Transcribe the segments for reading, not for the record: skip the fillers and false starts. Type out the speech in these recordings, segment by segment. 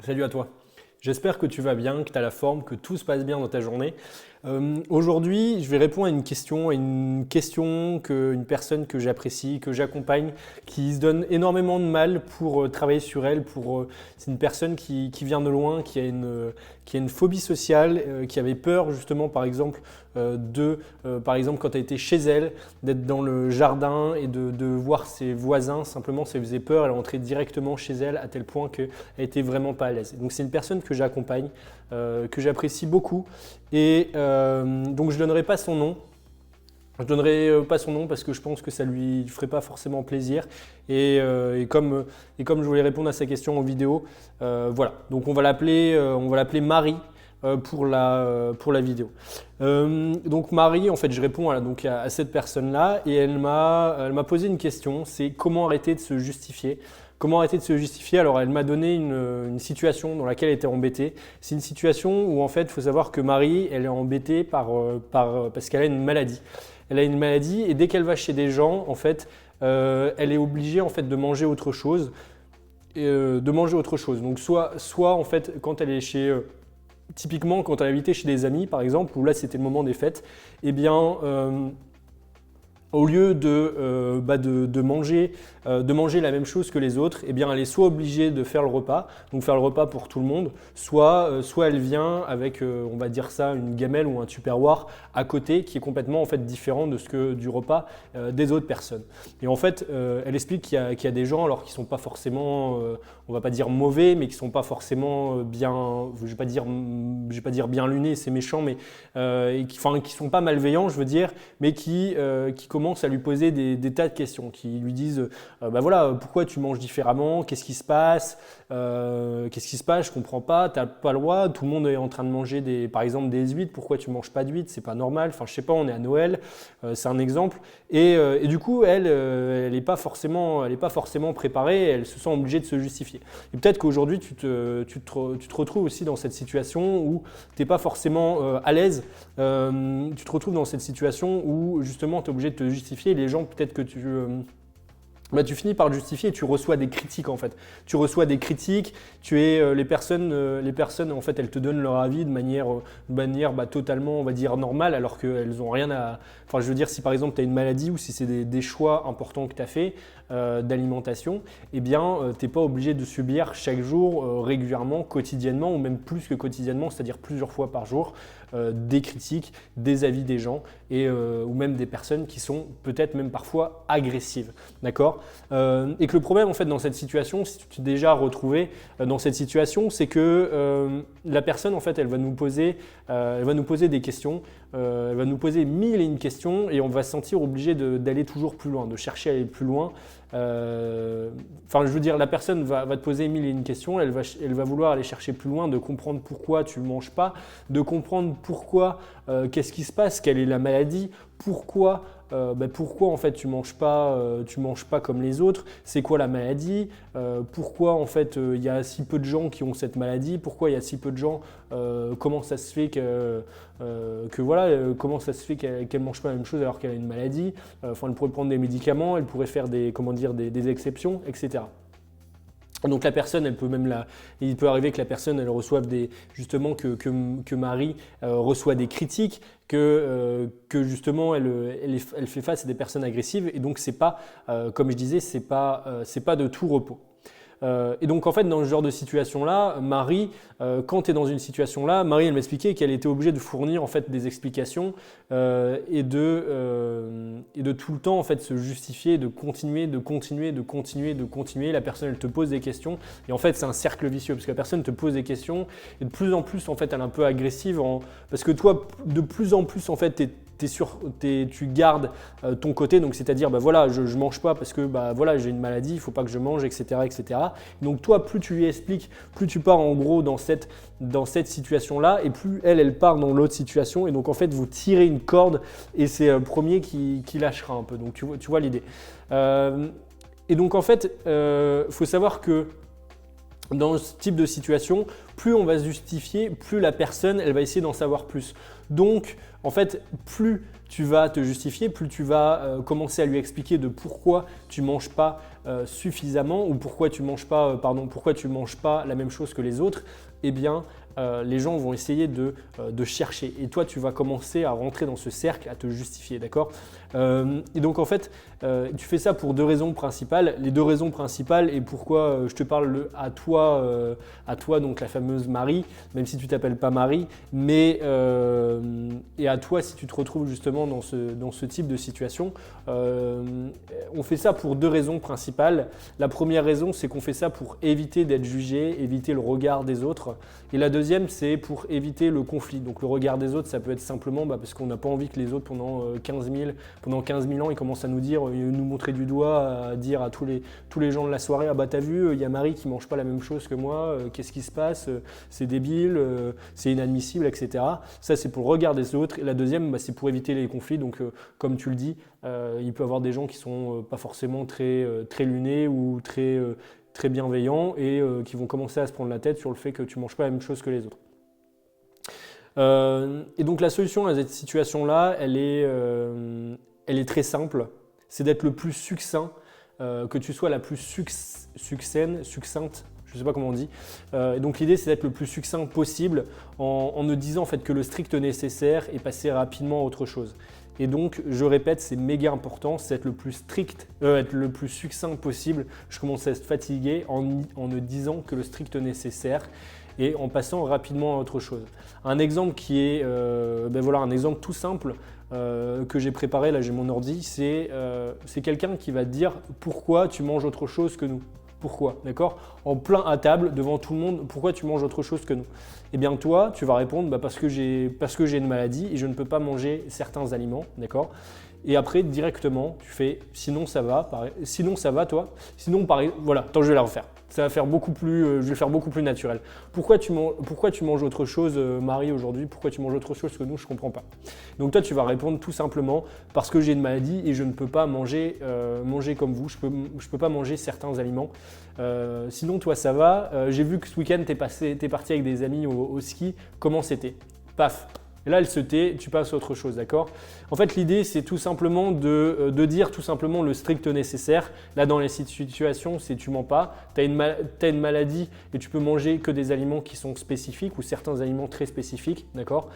Salut à toi. J'espère que tu vas bien, que tu as la forme, que tout se passe bien dans ta journée. Aujourd'hui, je vais répondre à une question qu'une personne que j'apprécie, que j'accompagne, qui se donne énormément de mal pour travailler sur elle. C'est une personne qui vient de loin, qui a une phobie sociale, qui avait peur justement, par exemple, par exemple, quand elle était chez elle, d'être dans le jardin et de voir ses voisins. Simplement, ça lui faisait peur. Elle rentrait directement chez elle à tel point qu'elle était vraiment pas à l'aise. Donc, c'est une personne que j'accompagne, que j'apprécie beaucoup. Et donc je ne donnerai pas son nom. Je ne donnerai pas son nom parce que je pense que ça ne lui ferait pas forcément plaisir. Et comme je voulais répondre à sa question en vidéo, voilà. Donc on va l'appeler Marie pour la vidéo. Donc Marie, en fait, je réponds donc à cette personne-là et elle m'a posé une question, c'est comment arrêter de se justifier. Comment arrêter de se justifier? Alors, elle m'a donné une situation dans laquelle elle était embêtée. C'est une situation où, en fait, il faut savoir que Marie, elle est embêtée parce qu'elle a une maladie. Elle a une maladie et dès qu'elle va chez des gens, en fait, elle est obligée en fait, de manger autre chose. Donc, soit en fait, quand elle est typiquement, quand elle habitait chez des amis, par exemple, où là, c'était le moment des fêtes, eh bien… au lieu de manger la même chose que les autres, eh bien, elle est soit obligée de faire le repas, donc faire le repas pour tout le monde, soit elle vient avec, on va dire ça, une gamelle ou un tupperware à côté qui est complètement en fait, différent du repas des autres personnes. Et en fait, elle explique qu'il y a des gens alors qui ne sont pas forcément, on va pas dire mauvais, mais qui ne sont pas forcément bien, je ne vais pas dire bien lunés, c'est méchant, mais qui sont pas malveillants, je veux dire, mais qui commencent à lui poser des tas de questions, qui lui disent bah voilà, pourquoi tu manges différemment, qu'est-ce qui se passe, je comprends pas, t'as pas le droit, tout le monde est en train de manger par exemple des huîtres, pourquoi tu manges pas d'huîtres, c'est pas normal, enfin je sais pas, on est à Noël, c'est un exemple, et du coup elle est pas forcément préparée, elle se sent obligée de se justifier. Et peut-être qu'aujourd'hui tu te retrouves aussi dans cette situation où t'es pas forcément à l'aise, tu te retrouves dans cette situation où justement tu es obligé de te justifier, et les gens peut-être que tu finis par justifier et tu reçois des critiques en fait. Tu reçois des critiques, les personnes en fait elles te donnent leur avis de manière totalement on va dire normale alors qu'elles ont rien à… Enfin je veux dire si par exemple tu as une maladie ou si c'est des choix importants que tu as fait d'alimentation, eh bien tu n'es pas obligé de subir chaque jour régulièrement, quotidiennement ou même plus que quotidiennement, c'est-à-dire plusieurs fois par jour des critiques, des avis des gens ou même des personnes qui sont peut-être même parfois agressives. D'accord? Et que le problème en fait dans cette situation, si tu t'es déjà retrouvé dans cette situation, c'est que la personne en fait elle va nous poser des questions, elle va nous poser mille et une questions et on va se sentir obligé d'aller toujours plus loin, de chercher à aller plus loin. Enfin, je veux dire, la personne va te poser mille et une questions, elle va vouloir aller chercher plus loin, de comprendre pourquoi tu ne manges pas, de comprendre pourquoi, qu'est-ce qui se passe, quelle est la maladie, pourquoi en fait tu manges pas comme les autres, c'est quoi la maladie, pourquoi en fait il y a si peu de gens qui ont cette maladie, pourquoi il y a si peu de gens, comment ça se fait comment ça se fait qu'elle mange pas la même chose alors qu'elle a une maladie, enfin elle pourrait prendre des médicaments, elle pourrait faire des exceptions, etc. Donc la personne, il peut arriver que la personne, elle reçoive justement que Marie reçoit des critiques, que justement elle fait face à des personnes agressives et donc c'est pas, comme je disais, c'est pas de tout repos. Et donc en fait dans ce genre de situation-là, Marie, quand tu es dans une situation-là, Marie elle m'expliquait qu'elle était obligée de fournir en fait des explications et de tout le temps en fait se justifier, de continuer. La personne elle te pose des questions et en fait c'est un cercle vicieux parce que la personne te pose des questions et de plus en plus en fait elle est un peu agressive parce que toi de plus en plus en fait tu gardes ton côté, donc c'est-à-dire bah voilà, je mange pas parce que bah voilà, j'ai une maladie, il faut pas que je mange, etc., etc. Donc toi, plus tu lui expliques, plus tu pars en gros dans cette situation-là, et plus elle part dans l'autre situation, et donc en fait vous tirez une corde, et c'est le premier qui lâchera un peu. Donc tu vois l'idée. Et donc en fait, faut savoir que dans ce type de situation, plus on va se justifier, plus la personne elle va essayer d'en savoir plus. Donc, en fait, plus tu vas te justifier, plus tu vas commencer à lui expliquer de pourquoi tu ne manges pas suffisamment ou pourquoi tu manges pas, la même chose que les autres, eh bien, les gens vont essayer de chercher. Et toi, tu vas commencer à rentrer dans ce cercle, à te justifier, d'accord? Et donc, en fait, tu fais ça pour deux raisons principales. Les deux raisons principales et pourquoi je te parle à toi, donc la fameuse Marie, même si tu t'appelles pas Marie, mais et à toi si tu te retrouves justement dans ce type de situation. On fait ça pour deux raisons principales. La première raison, c'est qu'on fait ça pour éviter d'être jugé, éviter le regard des autres. Et la deuxième, c'est pour éviter le conflit. Donc le regard des autres, ça peut être simplement parce qu'on n'a pas envie que les autres, pendant 15 000 ans, ils commencent à nous dire, nous montrer du doigt, à dire à tous les gens de la soirée, ah bah t'as vu, il y a Marie qui mange pas la même chose que moi, qu'est-ce qui se passe, c'est débile, c'est inadmissible, etc. Ça, c'est pour le regard des autres. Et la deuxième, c'est pour éviter les conflits. Donc comme tu le dis, il peut y avoir des gens qui sont pas forcément très lunés ou très bienveillants et qui vont commencer à se prendre la tête sur le fait que tu ne manges pas la même chose que les autres. Et donc la solution à cette situation-là, elle est très simple, c'est d'être le plus succinct, que tu sois la plus succincte, je ne sais pas comment on dit. Et donc l'idée, c'est d'être le plus succinct possible en ne disant en fait que le strict nécessaire et passer rapidement à autre chose. Et donc, je répète, c'est méga important, c'est être le plus être le plus succinct possible. Je commence à être fatigué en ne disant que le strict nécessaire et en passant rapidement à autre chose. Un exemple qui est, un exemple tout simple que j'ai préparé, là j'ai mon ordi, c'est quelqu'un qui va te dire pourquoi tu manges autre chose que nous. Pourquoi, d'accord? En plein à table, devant tout le monde, pourquoi tu manges autre chose que nous? Eh bien toi, tu vas répondre parce que j'ai une maladie et je ne peux pas manger certains aliments, d'accord? Et après, directement, tu fais sinon ça va, sinon ça va toi, sinon pareil, voilà, attends, je vais la refaire. Ça va faire beaucoup plus, je vais faire beaucoup plus naturel. Pourquoi tu manges autre chose, Marie, aujourd'hui? Pourquoi tu manges autre chose que nous? Je ne comprends pas. Donc toi, tu vas répondre tout simplement parce que j'ai une maladie et je ne peux pas manger comme vous. Je peux pas manger certains aliments. Sinon, toi, ça va. J'ai vu que ce week-end, tu es parti avec des amis au ski. Comment c'était? Paf. Et là, elle se tait, tu passes à autre chose, d'accord? En fait, l'idée, c'est tout simplement de dire tout simplement le strict nécessaire. Là, dans les situations, c'est tu mens pas, tu as une maladie et tu peux manger que des aliments qui sont spécifiques ou certains aliments très spécifiques, d'accord?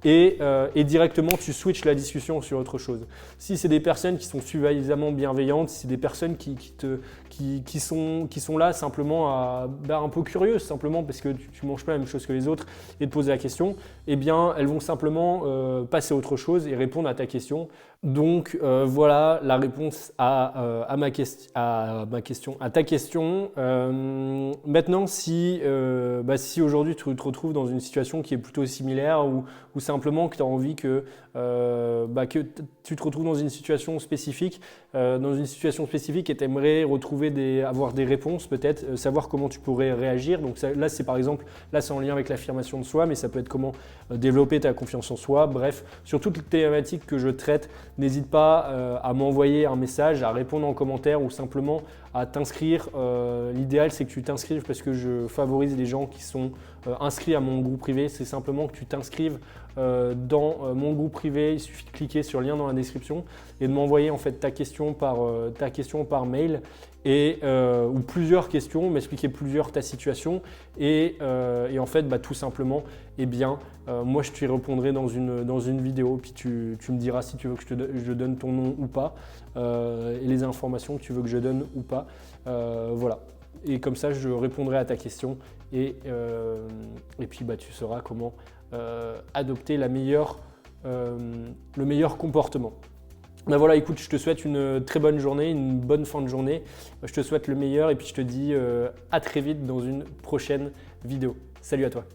Et directement, tu switches la discussion sur autre chose. Si c'est des personnes qui sont suffisamment bienveillantes, si c'est des personnes qui sont là simplement un peu curieuses, simplement parce que tu ne manges pas la même chose que les autres et te poser la question, eh bien, elles vont simplement passer à autre chose et répondre à ta question. Donc voilà la réponse à ta question. Maintenant, si aujourd'hui tu te retrouves dans une situation qui est plutôt similaire ou simplement que tu as envie que tu te retrouves dans une situation spécifique, et tu aimerais avoir des réponses peut-être, savoir comment tu pourrais réagir. Donc là, c'est par exemple, c'est en lien avec l'affirmation de soi, mais ça peut être comment développer ta confiance en soi. Bref, sur toutes les thématiques que je traite, n'hésite pas à m'envoyer un message, à répondre en commentaire ou simplement à t'inscrire. L'idéal, c'est que tu t'inscrives parce que je favorise les gens qui sont inscrits à mon groupe privé. C'est simplement que tu t'inscrives dans mon groupe privé. Il suffit de cliquer sur le lien dans la description et de m'envoyer en fait ta question par mail ou plusieurs questions, m'expliquer ta situation et en fait tout simplement, moi je t'y répondrai dans une vidéo, puis tu me diras si tu veux que je donne ton nom ou pas et les informations que tu veux que je donne ou pas, voilà. Et comme ça je répondrai à ta question et puis tu sauras comment adopter le meilleur comportement. Voilà, écoute, je te souhaite une très bonne journée, une bonne fin de journée. Je te souhaite le meilleur et puis je te dis à très vite dans une prochaine vidéo. Salut à toi.